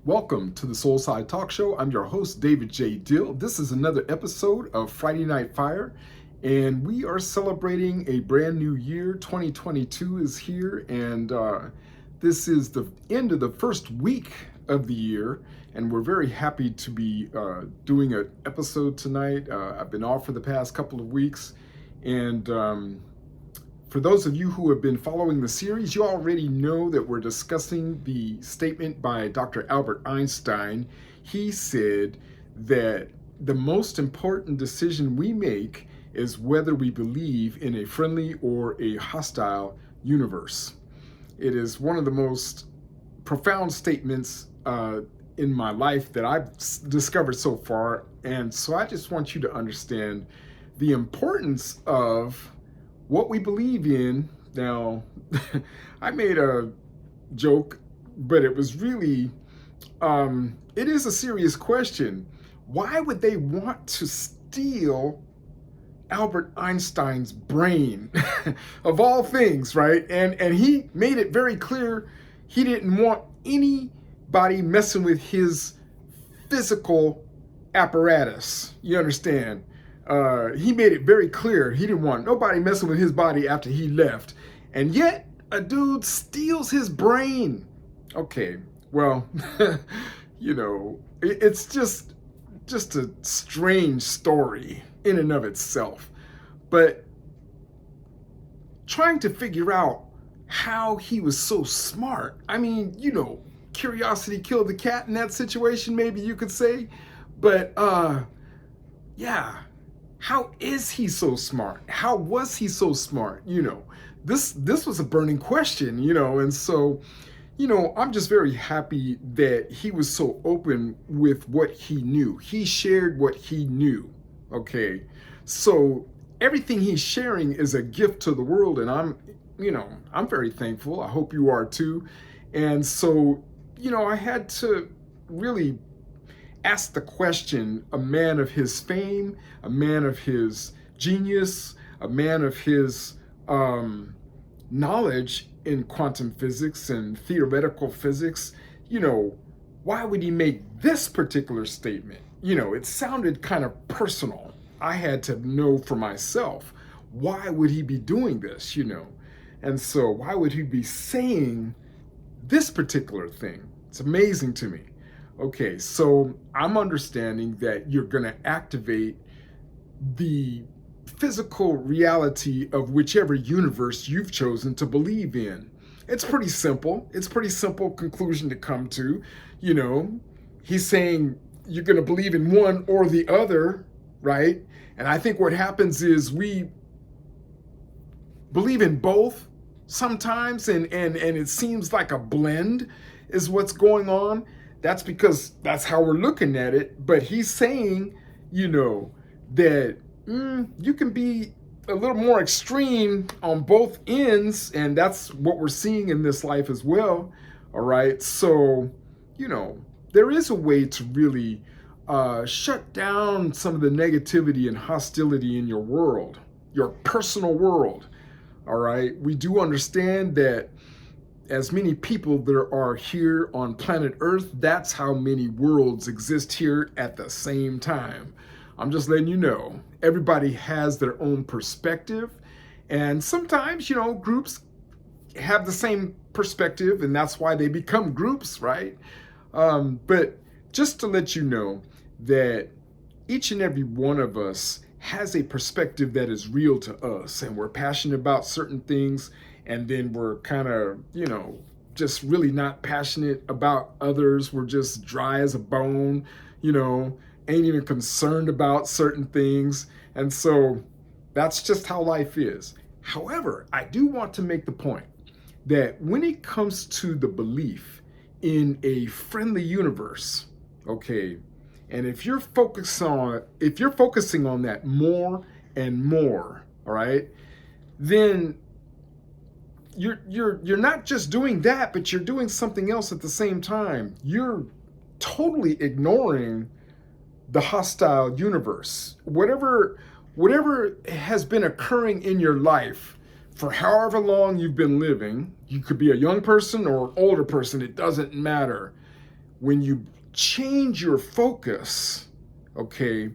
Welcome to the Soul Side Talk Show. I'm your host, David J. Dill. This is another episode of Friday Night Fire, and we are celebrating a brand new year. 2022 is here, and this is the end of the first week of the year, and we're very happy to be doing an episode tonight. I've been off for the past couple of weeks, and for those of you who have been following the series, you already know that we're discussing the statement by Dr. Albert Einstein. He said that the most important decision we make is whether we believe in a friendly or a hostile universe. It is one of the most profound statements in my life that I've discovered so far. And so I just want you to understand the importance of what we believe in. Now, I made a joke, but it was really, it is a serious question. Why would they want to steal Albert Einstein's brain of all things, right? And he made it very clear he didn't want anybody messing with his physical apparatus. You understand? He made it very clear he didn't want nobody messing with his body after he left. And yet, a dude steals his brain. Okay, well, it's just a strange story in and of itself. But trying to figure out how he was so smart. I mean, curiosity killed the cat in that situation, maybe you could say. But, yeah. How is he so smart? How was he so smart? This was a burning question, and so, I'm just very happy that he was so open with what he knew. He shared what he knew, okay? So everything he's sharing is a gift to the world, and I'm very thankful. I hope you are too. And so, I had to really ask the question, a man of his fame, a man of his genius, a man of his knowledge in quantum physics and theoretical physics, why would he make this particular statement? It sounded kind of personal. I had to know for myself, why would he be doing this, And so why would he be saying this particular thing? It's amazing to me. Okay, so I'm understanding that you're going to activate the physical reality of whichever universe you've chosen to believe in. It's pretty simple. It's a pretty simple conclusion to come to. He's saying you're going to believe in one or the other, right? And I think what happens is we believe in both sometimes, and it seems like a blend is what's going on. That's because that's how we're looking at it. But he's saying, that you can be a little more extreme on both ends. And that's what we're seeing in this life as well. All right. So, there is a way to really shut down some of the negativity and hostility in your world, your personal world. All right. We do understand that as many people there are here on planet Earth, that's how many worlds exist here at the same time. I'm just letting you know, everybody has their own perspective. And sometimes, groups have the same perspective, and that's why they become groups, right? But just to let you know that each and every one of us has a perspective that is real to us, and we're passionate about certain things. And then we're kind of, just really not passionate about others. We're just dry as a bone, ain't even concerned about certain things. And so that's just how life is. However, I do want to make the point that when it comes to the belief in a friendly universe, okay, and if you're focusing on that more and more, all right, then you're not just doing that, but you're doing something else at the same time. You're totally ignoring the hostile universe. Whatever has been occurring in your life for however long you've been living, you could be a young person or an older person, it doesn't matter. when you change your focus, okay,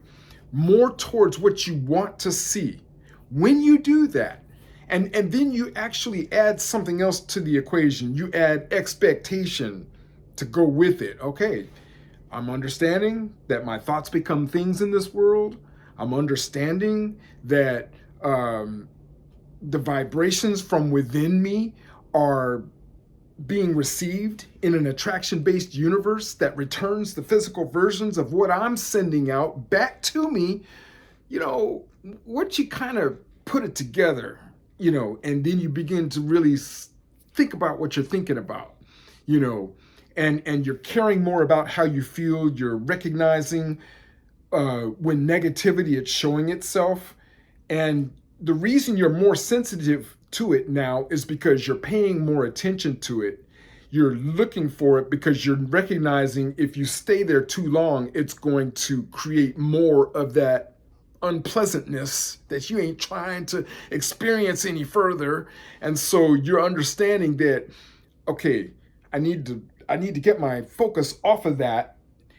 more towards what you want to see, when you do that, and then you actually add something else to the equation, you add expectation to go with it. Okay, I'm understanding that my thoughts become things in this world. I'm understanding that the vibrations from within me are being received in an attraction-based universe that returns the physical versions of what I'm sending out back to me. Once you kind of put it together, and then you begin to really think about what you're thinking about, and you're caring more about how you feel. You're recognizing when negativity is showing itself. And the reason you're more sensitive to it now is because you're paying more attention to it. You're looking for it because you're recognizing if you stay there too long, it's going to create more of that unpleasantness that you ain't trying to experience any further. And so you're understanding that, okay, I need to get my focus off of that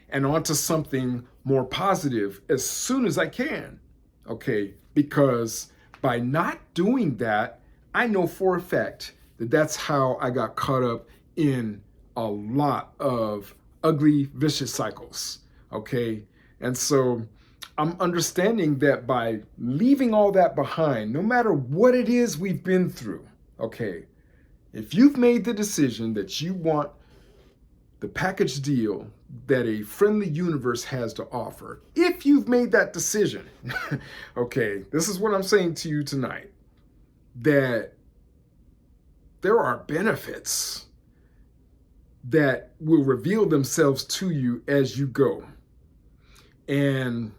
and onto something more positive as soon as I can. Okay, because by not doing that, I know for a fact that that's how I got caught up in a lot of ugly, vicious cycles. Okay, and so I'm understanding that by leaving all that behind, no matter what it is we've been through, okay, if you've made the decision that you want the package deal that a friendly universe has to offer, if you've made that decision, okay, this is what I'm saying to you tonight, that there are benefits that will reveal themselves to you as you go. And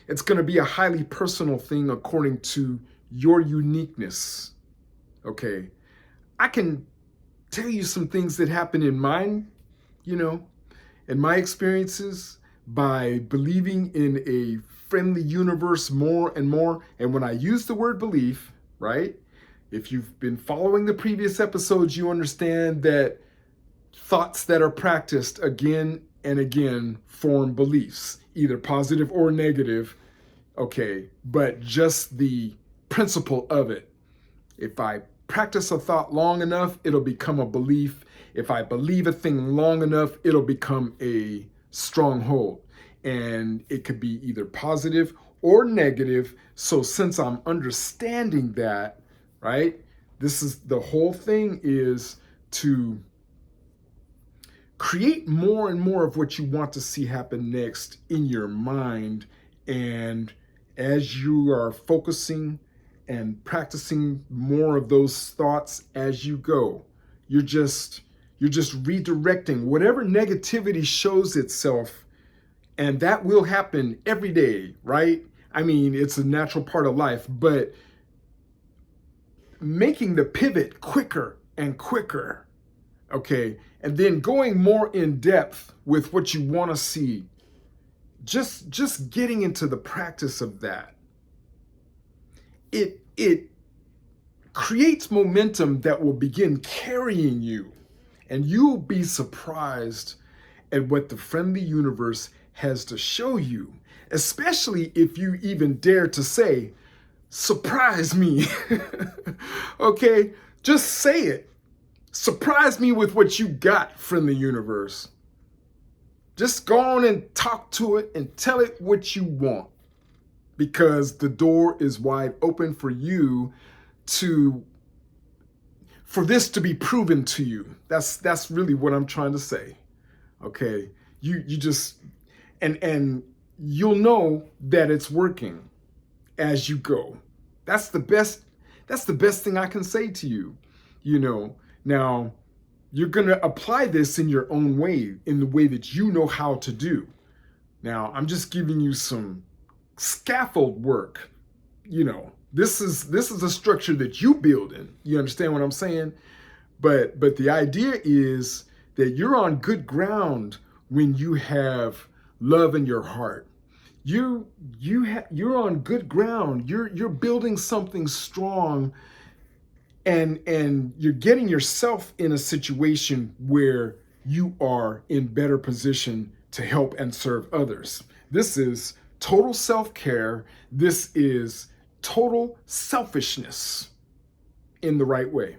it's going to be a highly personal thing according to your uniqueness. Okay, I can tell you some things that happen in mine, in my experiences, by believing in a friendly universe more and more. And when I use the word belief, right, if you've been following the previous episodes, you understand that thoughts that are practiced again and again form beliefs, either positive or negative. Okay, but just the principle of it. If I practice a thought long enough, it'll become a belief. If I believe a thing long enough, it'll become a stronghold. And it could be either positive or negative. So since I'm understanding that, right, this is the whole thing, is to create more and more of what you want to see happen next in your mind. And as you are focusing and practicing more of those thoughts as you go, you're just redirecting whatever negativity shows itself. And that will happen every day, right? I mean, it's a natural part of life, but making the pivot quicker and quicker, okay? And then going more in depth with what you want to see. Just getting into the practice of that. It creates momentum that will begin carrying you. And you'll be surprised at what the friendly universe has to show you, especially if you even dare to say, surprise me. Okay, just say it. Surprise me with what you got, friendly universe. Just go on and talk to it and tell it what you want, because the door is wide open for you for this to be proven to you. That's really what I'm trying to say. Okay, you just and you'll know that it's working as you go. That's the best thing I can say to you. Now you're going to apply this in your own way, in the way that you know how to do. Now I'm just giving you some scaffold work. This is a structure that you build in. You understand what I'm saying? But the idea is that you're on good ground when you have love in your heart. You're on good ground. You're building something strong, and you're getting yourself in a situation where you are in better position to help and serve others. This is total self-care. This is total selfishness in the right way.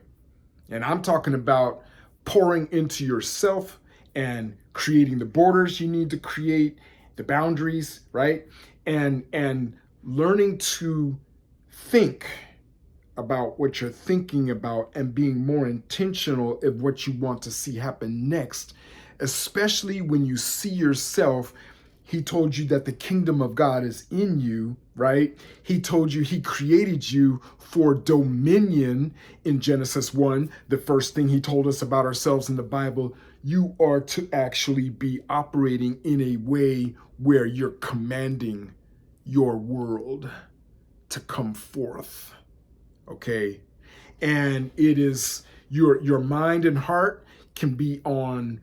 And I'm talking about pouring into yourself and creating the borders you need to create, the boundaries, right? And learning to think about what you're thinking about and being more intentional of what you want to see happen next, especially when you see yourself. He told you that the kingdom of God is in you, right? He told you he created you for dominion in Genesis 1. The first thing he told us about ourselves in the Bible, you are to actually be operating in a way where you're commanding your world to come forth, okay? And it is your mind and heart can be on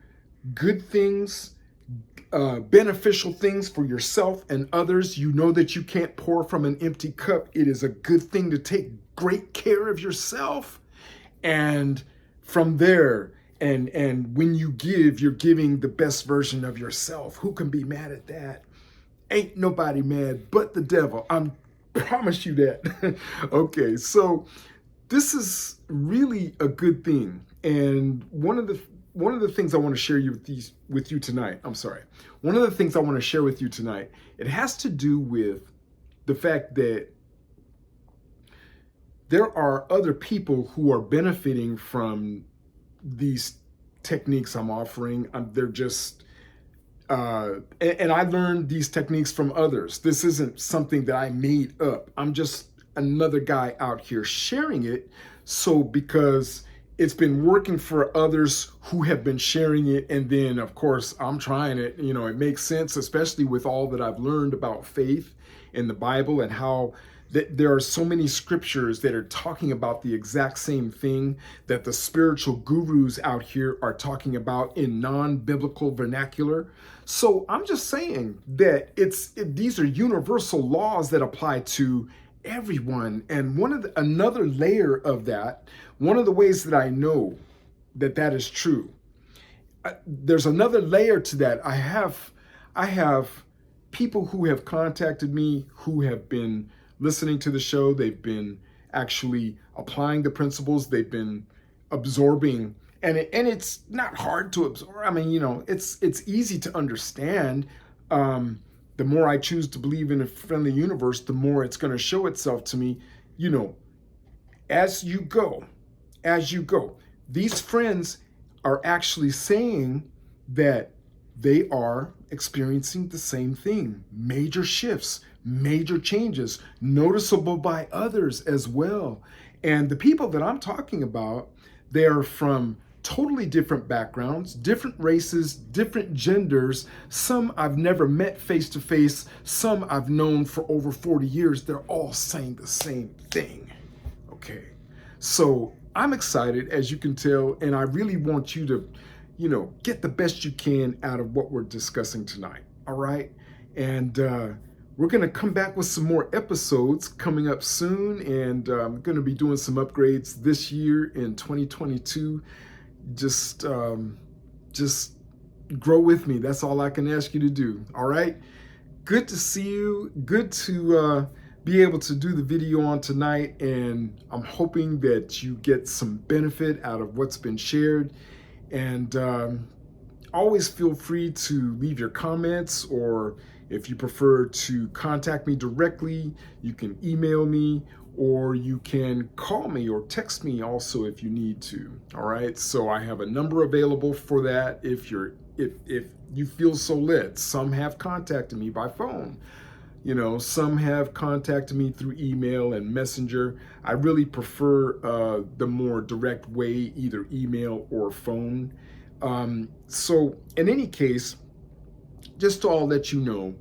good things, beneficial things for yourself and others. You know that you can't pour from an empty cup. It is a good thing to take great care of yourself. And from there, and when you give, you're giving the best version of yourself. Who can be mad at that? Ain't nobody mad but the devil. I promise you that. Okay, so this is really a good thing. And one of the things I want to share with you tonight, one of the things I want to share with you tonight, it has to do with the fact that there are other people who are benefiting from these techniques I'm offering. They're just, and I learned these techniques from others. This isn't something that I made up. I'm just another guy out here sharing it. So because it's been working for others who have been sharing it, and then of course I'm trying it, it makes sense, especially with all that I've learned about faith in the Bible and how there are so many scriptures that are talking about the exact same thing that the spiritual gurus out here are talking about in non-biblical vernacular. So I'm just saying that these are universal laws that apply to everyone. And another layer of that, one of the ways that I know that is true, there's another layer to that. I have people who have contacted me who have been listening to the show. They've been actually applying the principles. They've been absorbing, and it's not hard to absorb. I mean, it's easy to understand. The more I choose to believe in a friendly universe, the more it's going to show itself to me, as you go. These friends are actually saying that they are experiencing the same thing. Major shifts, major changes, noticeable by others as well. And the people that I'm talking about, they're from totally different backgrounds, different races, different genders. Some I've never met face to face, some I've known for over 40 years. They're all saying the same thing. Okay. So I'm excited, as you can tell, and I really want you to, get the best you can out of what we're discussing tonight. All right. And we're going to come back with some more episodes coming up soon. And I'm going to be doing some upgrades this year in 2022. Just grow with me. That's all I can ask you to do. All right. Good to see you. Good to be able to do the video on tonight. And I'm hoping that you get some benefit out of what's been shared. And always feel free to leave your comments, or if you prefer to contact me directly, you can email me, or you can call me or text me also if you need to. All right. So I have a number available for that if you feel so led. Some have contacted me by phone. Some have contacted me through email and messenger. I really prefer the more direct way, either email or phone. So in any case, just to all let you know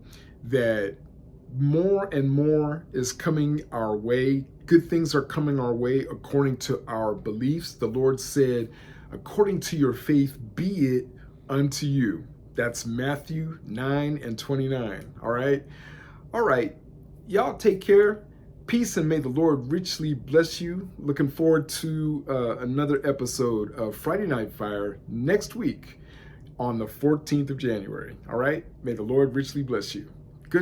that more and more is coming our way. Good things are coming our way according to our beliefs. The Lord said, according to your faith, be it unto you. That's Matthew 9:29. All right. All right. Y'all take care. Peace, and may the Lord richly bless you. Looking forward to another episode of Friday Night Fire next week. on the 14th of January. All right? May the Lord richly bless you.